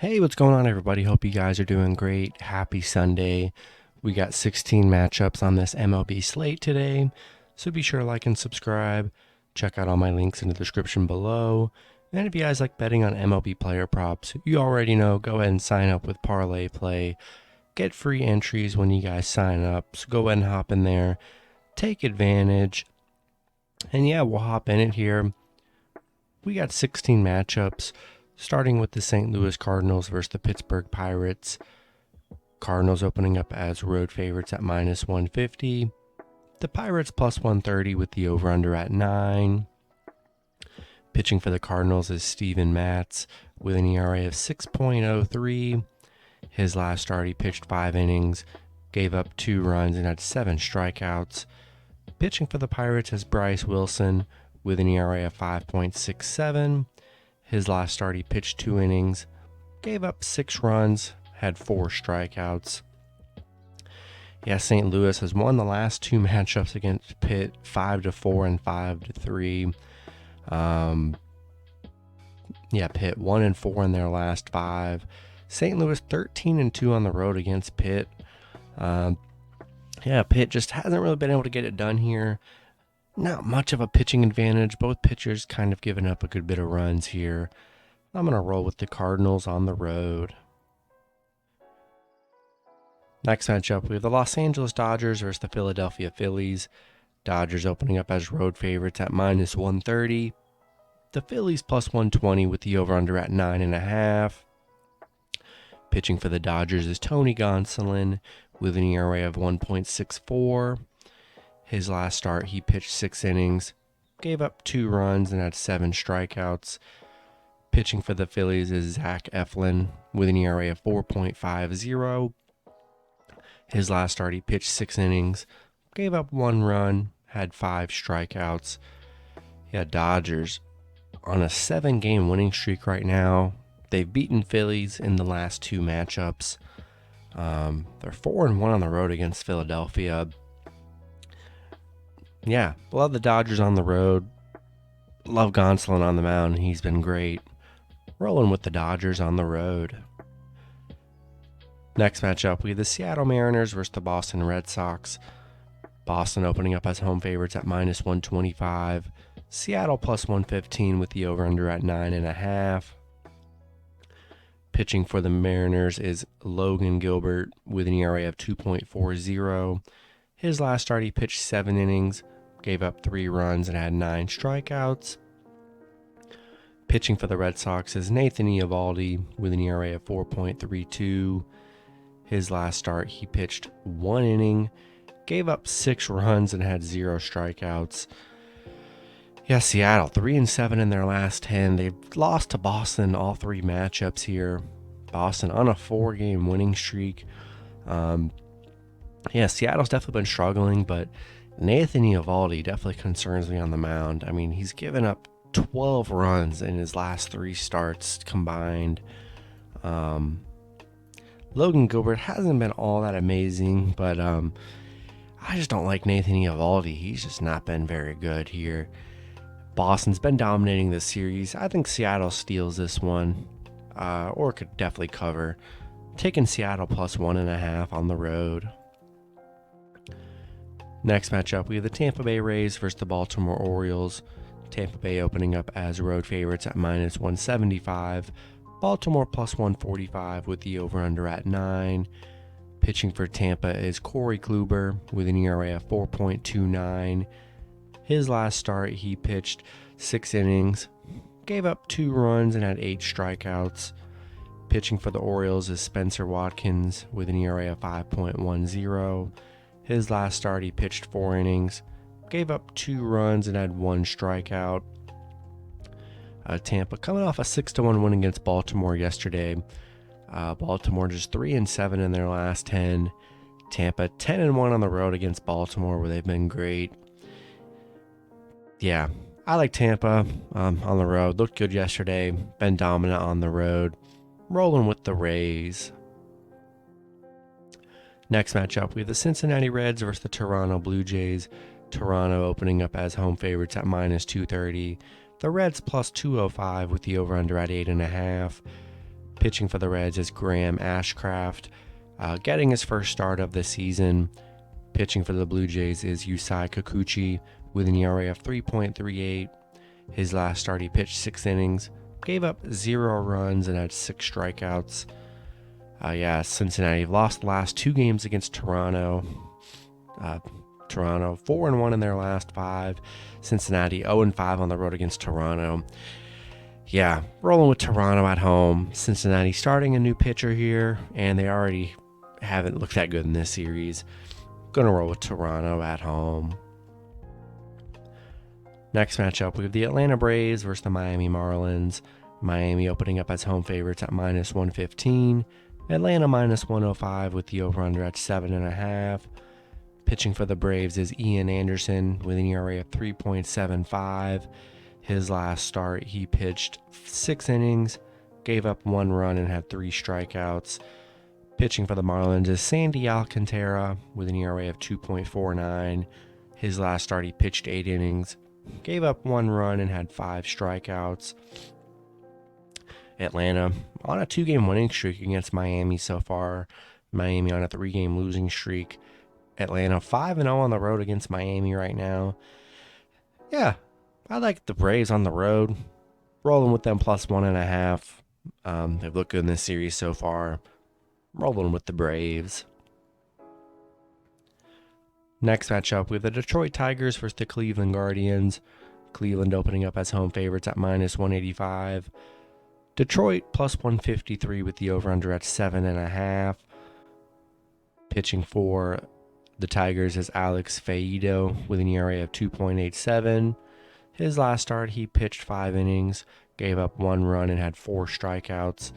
Hey, what's going on, everybody? Hope you guys are doing great. Happy Sunday. We got 16 matchups on this MLB slate today, so be sure to like and subscribe. Check out all my links in the description below. And if you guys like betting on MLB player props, you already know, go ahead and sign up with Parlay Play. Get free entries when you guys sign up, so go ahead and hop in there. Take advantage. And yeah, we'll hop in it here. We got 16 matchups, starting with the St. Louis Cardinals versus the Pittsburgh Pirates. Cardinals opening up as road favorites at minus 150. The Pirates plus 130 with the over-under at 9. Pitching for the Cardinals is Steven Matz with an ERA of 6.03. His last start, he pitched 5 innings, gave up 2 runs, and had 7 strikeouts. Pitching for the Pirates is Bryce Wilson with an ERA of 5.67. His last start, he pitched 2 innings, gave up 6 runs, had 4 strikeouts. Yeah, St. Louis has won the last 2 matchups against Pitt, 5-4 and 5-3. Pitt 1-4 in their last 5. St. Louis 13-2 on the road against Pitt. Pitt just hasn't really been able to get it done here. Not much of a pitching advantage. Both pitchers kind of giving up a good bit of runs here. I'm going to roll with the Cardinals on the road. Next matchup, we have the Los Angeles Dodgers versus the Philadelphia Phillies. Dodgers opening up as road favorites at minus 130. The Phillies plus 120 with the over-under at 9.5. Pitching for the Dodgers is Tony Gonsolin with an ERA of 1.64. His last start, he pitched 6 innings, gave up 2 runs, and had 7 strikeouts. Pitching for the Phillies is Zach Eflin with an ERA of 4.50. His last start, he pitched 6 innings, gave up 1 run, had 5 strikeouts. Dodgers on a 7-game winning streak right now. They've beaten Phillies in the last 2 matchups. They're 4-1 on the road against Philadelphia. Love the Dodgers on the road. Love Gonsolin on the mound. He's been great. Rolling with the Dodgers on the road. Next matchup, we have the Seattle Mariners versus the Boston Red Sox. Boston opening up as home favorites at minus 125. Seattle plus 115 with the over-under at 9.5. Pitching for the Mariners is Logan Gilbert with an ERA of 2.40. His last start, he pitched 7 innings, gave up 3 runs, and had 9 strikeouts. Pitching for the Red Sox is Nathan Eovaldi with an ERA of 4.32. His last start, he pitched 1 inning, gave up 6 runs, and had 0 strikeouts. Seattle 3-7 in their last 10. They've lost to Boston all 3 matchups here. Boston on a 4-game winning streak. Seattle's definitely been struggling, but Nathan Eovaldi definitely concerns me on the mound. I mean, he's given up 12 runs in his last 3 starts combined. Logan Gilbert hasn't been all that amazing, but I just don't like Nathan Eovaldi. He's just not been very good here. Boston's been dominating this series. I think Seattle steals this one, or could definitely cover. Taking Seattle plus 1.5 on the road. Next matchup, we have the Tampa Bay Rays versus the Baltimore Orioles. Tampa Bay opening up as road favorites at minus 175. Baltimore plus 145 with the over-under at 9. Pitching for Tampa is Corey Kluber with an ERA of 4.29. His last start, he pitched 6 innings, gave up 2 runs, and had 8 strikeouts. Pitching for the Orioles is Spencer Watkins with an ERA of 5.10. His last start, he pitched 4 innings, gave up 2 runs, and had 1 strikeout. Tampa coming off a 6-1 win against Baltimore yesterday. Baltimore just 3-7 in their last 10. Tampa 10-1 on the road against Baltimore, where they've been great. I like Tampa on the road. Looked good yesterday. Been dominant on the road. Rolling with the Rays. Next matchup, we have the Cincinnati Reds versus the Toronto Blue Jays. Toronto opening up as home favorites at minus 230. The Reds plus 205 with the over-under at 8.5. Pitching for the Reds is Graham Ashcraft, getting his first start of the season. Pitching for the Blue Jays is Yusei Kikuchi with an ERA of 3.38. His last start, he pitched 6 innings, gave up 0 runs, and had 6 strikeouts. Cincinnati lost the last 2 games against Toronto. Toronto 4-1 in their last 5. Cincinnati 0-5 on the road against Toronto. Yeah, rolling with Toronto at home. Cincinnati starting a new pitcher here, and they already haven't looked that good in this series. Gonna roll with Toronto at home. Next matchup, we have the Atlanta Braves versus the Miami Marlins. Miami opening up as home favorites at -115. Atlanta -105 with the over-under at 7.5. Pitching for the Braves is Ian Anderson with an ERA of 3.75. His last start, he pitched 6 innings, gave up 1 run, and had 3 strikeouts. Pitching for the Marlins is Sandy Alcantara with an ERA of 2.49. His last start, he pitched 8 innings, gave up 1 run, and had 5 strikeouts. Atlanta on a 2-game winning streak against Miami so far. Miami on a 3-game losing streak. Atlanta 5-0 on the road against Miami right now. Yeah, I like the Braves on the road. Rolling with them +1.5. They've looked good in this series so far. Rolling with the Braves. Next matchup, we have the Detroit Tigers versus the Cleveland Guardians. Cleveland opening up as home favorites at -185. Detroit +153 with the over-under at 7.5. Pitching for the Tigers is Alex Faedo with an ERA of 2.87. His last start, he pitched 5 innings, gave up 1 run, and had 4 strikeouts.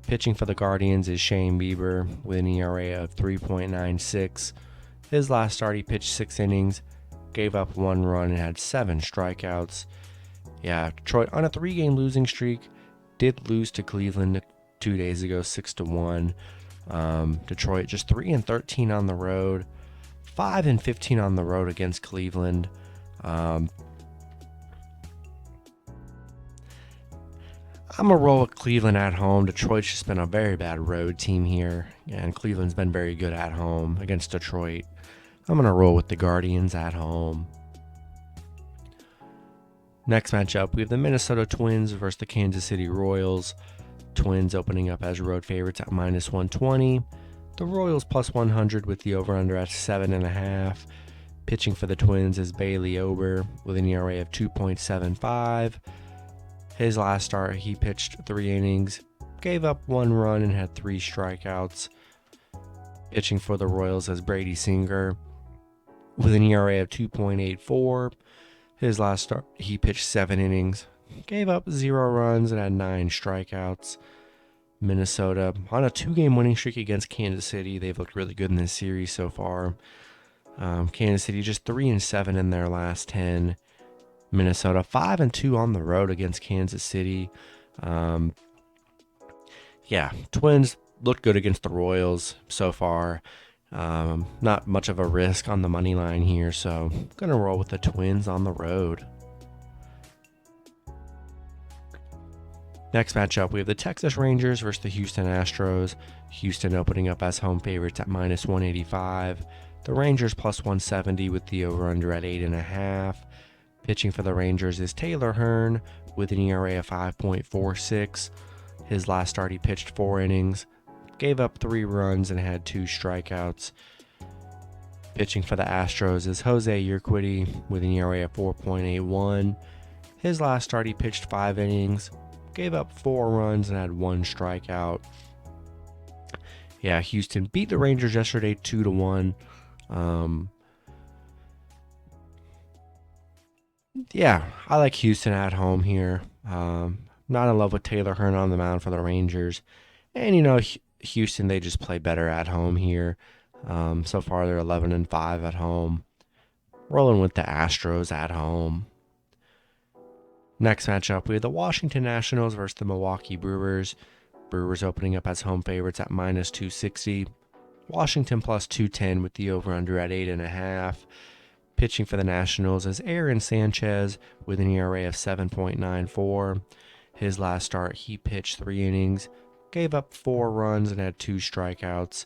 Pitching for the Guardians is Shane Bieber with an ERA of 3.96. His last start, he pitched 6 innings, gave up 1 run, and had 7 strikeouts. Yeah, Detroit on a 3-game losing streak. Did lose to Cleveland 2 days ago, 6-1. Detroit just 3-13 on the road, 5-15 on the road against Cleveland. I'm gonna roll with Cleveland at home. Detroit's just been a very bad road team here, and Cleveland's been very good at home against Detroit. I'm gonna roll with the Guardians at home. Next matchup, we have the Minnesota Twins versus the Kansas City Royals. Twins opening up as road favorites at -120. The Royals +100 with the over-under at 7.5. Pitching for the Twins is Bailey Ober with an ERA of 2.75. His last start, he pitched 3 innings, gave up 1 run, and had 3 strikeouts. Pitching for the Royals is Brady Singer with an ERA of 2.84. His last start, he pitched 7 innings, gave up 0 runs, and had 9 strikeouts. Minnesota on a 2-game winning streak against Kansas City. They've looked really good in this series so far. Kansas City just 3-7 in their last 10. Minnesota 5-2 on the road against Kansas City. Twins looked good against the Royals so far. Not much of a risk on the money line here, so I'm gonna roll with the Twins on the road. Next matchup, we have the Texas Rangers versus the Houston Astros. Houston opening up as home favorites at -185. The Rangers +170 with the over-under at 8.5. Pitching for the Rangers is Taylor Hearn with an ERA of 5.46. His last start, he pitched 4 innings, gave up 3 runs, and had 2 strikeouts. Pitching for the Astros is Jose Urquidy with an ERA of 4.81. His last start, he pitched 5 innings, gave up 4 runs, and had 1 strikeout. Houston beat the Rangers yesterday 2-1. I like Houston at home here. Not in love with Taylor Hearn on the mound for the Rangers. And, Houston, they just play better at home here. So far, they're 11-5 at home. Rolling with the Astros at home. Next matchup, we have the Washington Nationals versus the Milwaukee Brewers. Brewers opening up as home favorites at -260. Washington +210 with the over-under at 8.5. Pitching for the Nationals is Aaron Sanchez with an ERA of 7.94. His last start, he pitched 3 innings, gave up 4 runs and had 2 strikeouts.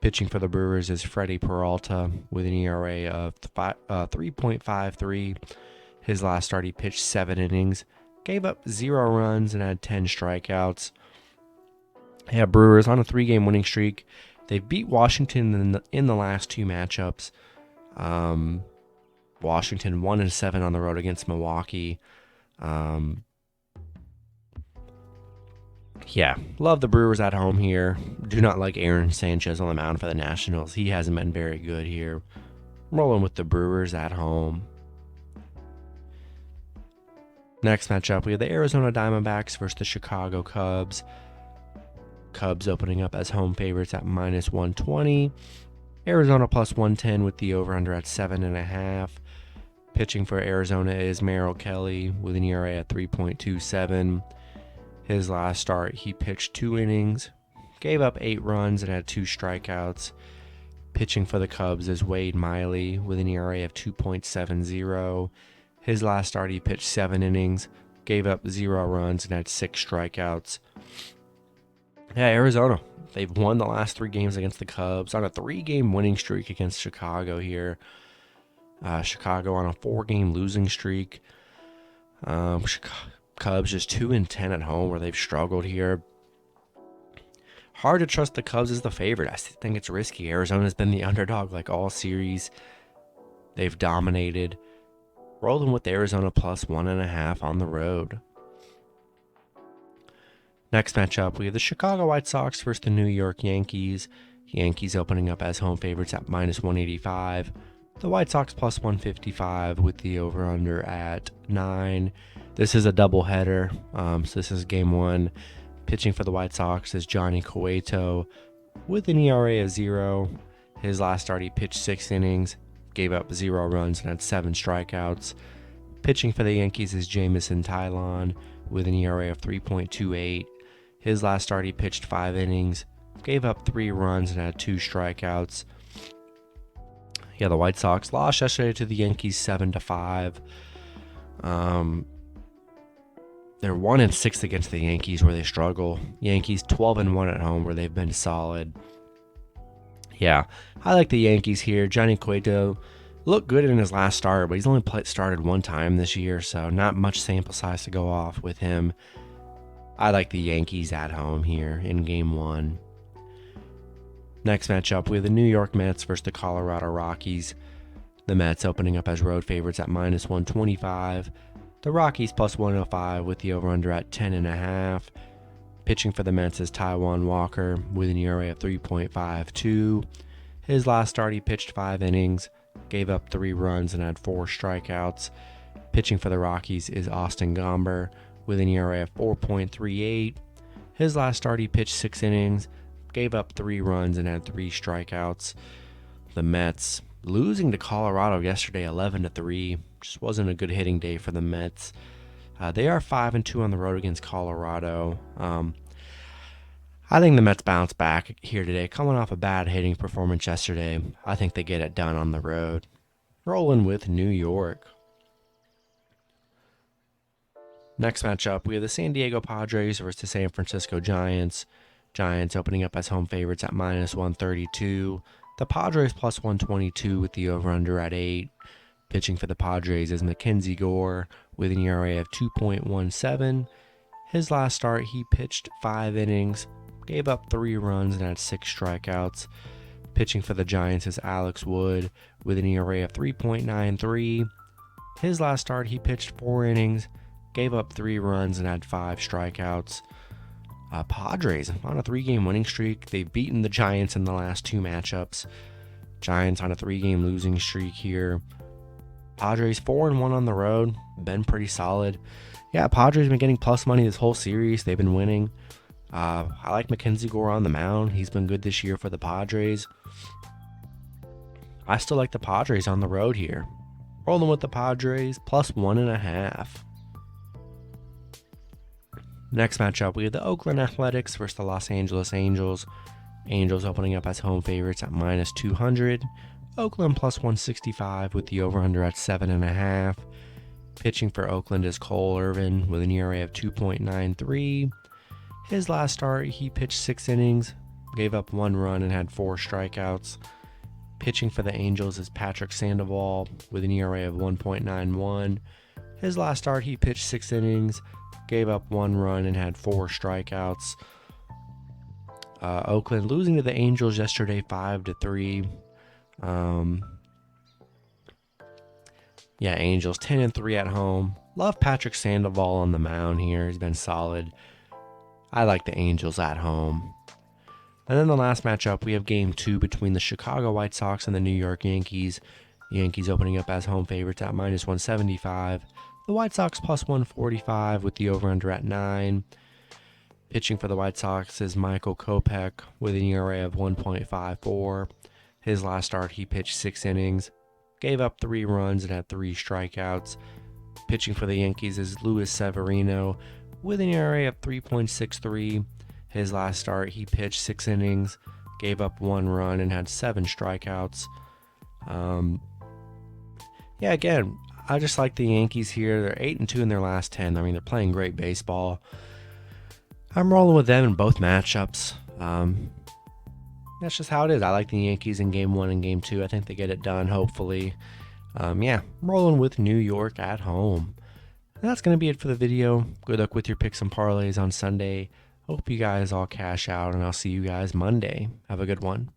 Pitching for the Brewers is Freddie Peralta with an ERA of 3.53. His last start, he pitched 7 innings, gave up 0 runs and had 10 strikeouts. Yeah, Brewers on a 3-game winning streak. They beat Washington in the last 2 matchups. Washington 1-7 on the road against Milwaukee. Yeah, love the Brewers at home here. Do not like Aaron Sanchez on the mound for the Nationals. He hasn't been very good here. Rolling with the Brewers at home. Next matchup, we have the Arizona Diamondbacks versus the Chicago Cubs. Cubs opening up as home favorites at -120. Arizona +110 with the over-under at 7.5. Pitching for Arizona is Merrill Kelly with an ERA at 3.27. His last start, he pitched 2 innings, gave up 8 runs and had 2 strikeouts. Pitching for the Cubs is Wade Miley with an ERA of 2.70. His last start, he pitched 7 innings, gave up 0 runs and had 6 strikeouts. Yeah, Arizona, they've won the last 3 games against the Cubs on a 3-game winning streak against Chicago here. Chicago on a 4-game losing streak. Cubs just 2-10 at home where they've struggled here. Hard to trust the Cubs as the favorite. I think it's risky. Arizona's been the underdog like all series. They've dominated. Rolling with Arizona +1.5 on the road. Next matchup, we have the Chicago White Sox versus the New York Yankees. Yankees opening up as home favorites at -185. The White Sox +155 with the over-under at 9. This is a doubleheader, so this is game 1. Pitching for the White Sox is Johnny Cueto with an ERA of 0. His last start, he pitched 6 innings, gave up 0 runs and had 7 strikeouts. Pitching for the Yankees is Jamison Tylon with an ERA of 3.28. His last start, he pitched 5 innings, gave up 3 runs and had 2 strikeouts. Yeah, the White Sox lost yesterday to the Yankees 7-5. They're 1-6 against the Yankees where they struggle. Yankees 12-1 at home where they've been solid. Yeah, I like the Yankees here. Johnny Cueto looked good in his last start, but he's only started 1 time this year, so not much sample size to go off with him. I like the Yankees at home here in game 1. Next matchup, we have the New York Mets versus the Colorado Rockies. The Mets opening up as road favorites at -125. The Rockies +105 with the over-under at 10.5. Pitching for the Mets is Taijuan Walker with an ERA of 3.52. His last start, he pitched 5 innings, gave up 3 runs and had 4 strikeouts. Pitching for the Rockies is Austin Gomber with an ERA of 4.38. His last start, he pitched 6 innings, gave up 3 runs and had 3 strikeouts. The Mets losing to Colorado yesterday 11-3. Just wasn't a good hitting day for the Mets. They are 5-2 on the road against Colorado. I think the Mets bounce back here today, coming off a bad hitting performance yesterday. I think they get it done on the road. Rolling with New York. Next matchup, we have the San Diego Padres versus the San Francisco Giants. Giants opening up as home favorites at -132. The Padres +122 with the over-under at 8. Pitching for the Padres is Mackenzie Gore with an ERA of 2.17. His last start, he pitched 5 innings, gave up 3 runs and had 6 strikeouts. Pitching for the Giants is Alex Wood with an ERA of 3.93. His last start, he pitched 4 innings, gave up 3 runs and had 5 strikeouts. Padres on a 3-game winning streak. They've beaten the Giants in the last 2 matchups. Giants on a 3-game losing streak here. Padres 4-1 on the road. Been pretty solid. Yeah, Padres been getting plus money this whole series. They've been winning. I like Mackenzie Gore on the mound. He's been good this year for the Padres. I still like the Padres on the road here. Rolling with the Padres +1.5. Next matchup, we have the Oakland Athletics versus the Los Angeles Angels. Angels opening up as home favorites at -200. Oakland +165 with the over-under at 7.5. Pitching for Oakland is Cole Irvin with an ERA of 2.93. His last start, he pitched 6 innings, gave up 1 run, and had 4 strikeouts. Pitching for the Angels is Patrick Sandoval with an ERA of 1.91. His last start, he pitched 6 innings, gave up 1 run, and had 4 strikeouts. Oakland losing to the Angels yesterday 5-3. Angels 10-3 at home. Love Patrick Sandoval on the mound here. He's been solid. I like the Angels at home. And then the last matchup, we have game 2 between the Chicago White Sox and the New York Yankees. The Yankees opening up as home favorites at -175. The White Sox +145 with the over-under at 9. Pitching for the White Sox is Michael Kopech with an ERA of 1.54. His last start, he pitched 6 innings, gave up 3 runs, and had 3 strikeouts. Pitching for the Yankees is Luis Severino with an ERA of 3.63. His last start, he pitched 6 innings, gave up 1 run, and had 7 strikeouts. Again, I just like the Yankees here. They're 8-2 in their last 10. I mean, they're playing great baseball. I'm rolling with them in both matchups. That's just how it is. I like the Yankees in game 1 and game 2. I think they get it done, hopefully. Rolling with New York at home. And that's going to be it for the video. Good luck with your picks and parlays on Sunday. Hope you guys all cash out, and I'll see you guys Monday. Have a good one.